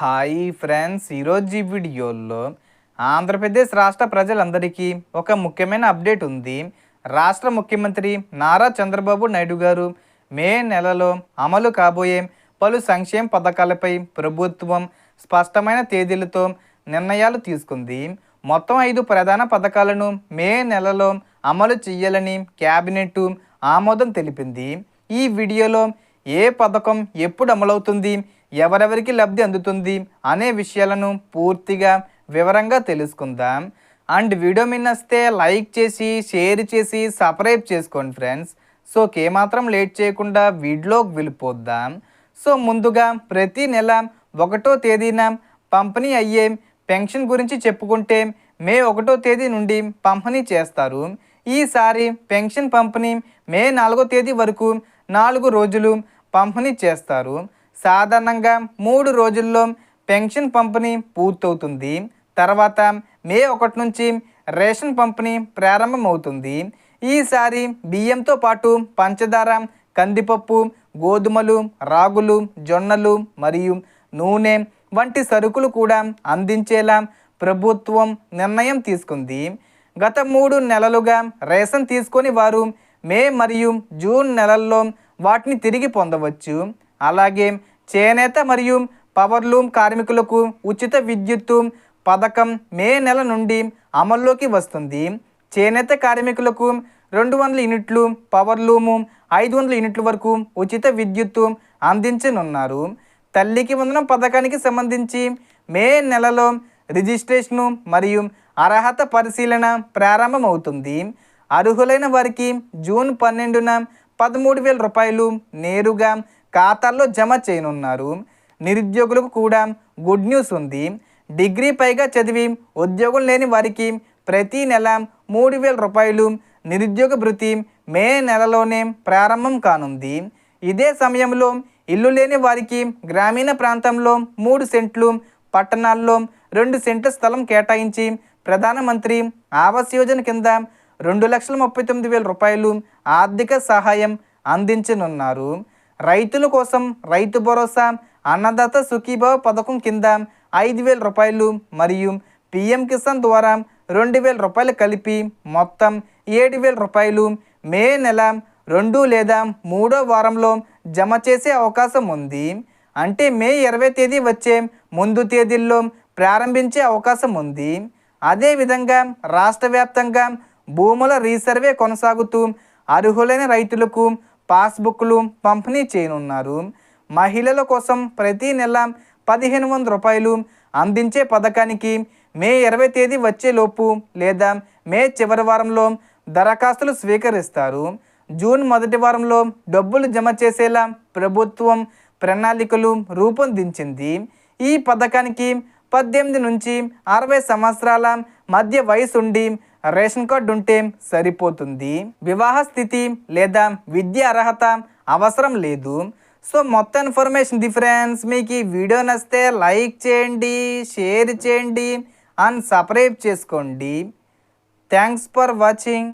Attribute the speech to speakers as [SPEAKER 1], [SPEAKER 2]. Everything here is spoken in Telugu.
[SPEAKER 1] హాయ్ ఫ్రెండ్స్, ఈరోజు ఈ వీడియోలో ఆంధ్రప్రదేశ్ రాష్ట్ర ప్రజలందరికీ ఒక ముఖ్యమైన అప్డేట్ ఉంది. రాష్ట్ర ముఖ్యమంత్రి నారా చంద్రబాబు నాయుడు గారు మే నెలలో అమలు కాబోయే పలు సంక్షేమ పథకాలపై ప్రభుత్వం స్పష్టమైన తేదీలతో నిర్ణయాలు తీసుకుంది. మొత్తం 5 ప్రధాన పథకాలను మే నెలలో అమలు చేయాలని క్యాబినెట్ ఆమోదం తెలిపింది. ఈ వీడియోలో ఏ పథకం ఎప్పుడు అమలవుతుంది, ఎవరెవరికి లబ్ధి అందుతుంది అనే విషయాలను పూర్తిగా వివరంగా తెలుసుకుందాం. అండ్ వీడియో నచ్చితే లైక్ చేసి షేర్ చేసి సబ్స్క్రైబ్ చేసుకోండి ఫ్రెండ్స్. సో ఏమాత్రం లేట్ చేయకుండా వీడియోకి వెళ్ళిపోద్దాం. సో ముందుగా ప్రతి నెల 1వ తేదీన పంపిణీ అయ్యే పెన్షన్ గురించి చెప్పుకుంటే మే 1వ తేదీ నుండి పంపిణీ చేస్తారు. ఈసారి పెన్షన్ పంపిణీ మే 4వ తేదీ వరకు 4 రోజులు పంపిణీ చేస్తారు. సాధారణంగా 3 రోజుల్లో పెన్షన్ పంపిణీ పూర్తవుతుంది. తర్వాత మే 1 నుంచి రేషన్ పంపిణీ ప్రారంభమవుతుంది. ఈసారి బియ్యంతో పాటు పంచదార, కందిపప్పు, గోధుమలు, రాగులు, జొన్నలు మరియు నూనె వంటి సరుకులు కూడా అందించేలా ప్రభుత్వం నిర్ణయం తీసుకుంది. గత 3 నెలలుగా రేషన్ తీసుకొని వారు మే మరియు జూన్ నెలల్లో వాటిని తిరిగి పొందవచ్చు. అలాగే చేనేత మరియు పవర్లూమ్ కార్మికులకు ఉచిత విద్యుత్తు పథకం మే నెల నుండి అమల్లోకి వస్తుంది. చేనేత కార్మికులకు 200 యూనిట్లు, పవర్లూము 500 యూనిట్ల వరకు ఉచిత విద్యుత్తు అందించనున్నారు. తల్లికి వందనం పథకానికి సంబంధించి మే నెలలో రిజిస్ట్రేషను మరియు అర్హత పరిశీలన ప్రారంభమవుతుంది. అర్హులైన వారికి జూన్ 12న 13,000 రూపాయలు నేరుగా ఖాతాల్లో జమ చేయనున్నారు. నిరుద్యోగులకు కూడా గుడ్ న్యూస్ ఉంది. డిగ్రీ పైగా చదివి ఉద్యోగం లేని వారికి ప్రతి నెల 3,000 రూపాయలు నిరుద్యోగ భృతి మే నెలలోనే ప్రారంభం కానుంది. ఇదే సమయంలో ఇల్లు లేని వారికి గ్రామీణ ప్రాంతంలో 3 సెంట్లు, పట్టణాల్లో 2 సెంట్ల స్థలం కేటాయించి ప్రధానమంత్రి ఆవాస్ యోజన కింద 2,39,000 రూపాయలు ఆర్థిక సహాయం అందించనున్నారు. రైతుల కోసం రైతు భరోసా, అన్నదాత సుఖీభావ పథకం కింద 5,000 రూపాయలు మరియు పిఎం కిసాన్ ద్వారా 2,000 రూపాయలు కలిపి మొత్తం 7,000 రూపాయలు మే నెల 2 లేదా 3వ వారంలో జమ చేసే అవకాశం ఉంది. అంటే మే 20వ తేదీ వచ్చే ముందు తేదీల్లో ప్రారంభించే అవకాశం ఉంది. అదేవిధంగా రాష్ట్ర వ్యాప్తంగా భూముల రీసర్వే కొనసాగుతూ అర్హులైన రైతులకు పాస్బుక్లు పంపిణీ చేయనున్నారు. మహిళల కోసం ప్రతి నెల 1,500 రూపాయలు అందించే పథకానికి మే 20వ తేదీ వచ్చేలోపు లేదా మే చివరి వారంలో దరఖాస్తులు స్వీకరిస్తారు. జూన్ మొదటి వారంలో డబ్బులు జమ చేసేలా ప్రభుత్వం ప్రణాళికలు రూపొందించింది. ఈ పథకానికి 18 నుంచి 60 సంవత్సరాల మధ్య వయసు ఉండి రేషన్ కార్డు ఉంటే సరిపోతుంది. వివాహ స్థితి లేదా విద్య అర్హత అవసరం లేదు. సో మొత్తం ఇన్ఫర్మేషన్ ఫ్రెండ్స్. మీకు ఈ వీడియో నచ్చితే లైక్ చేయండి, షేర్ చేయండి అండ్ సబ్స్క్రైబ్ చేసుకోండి. Thanks for watching.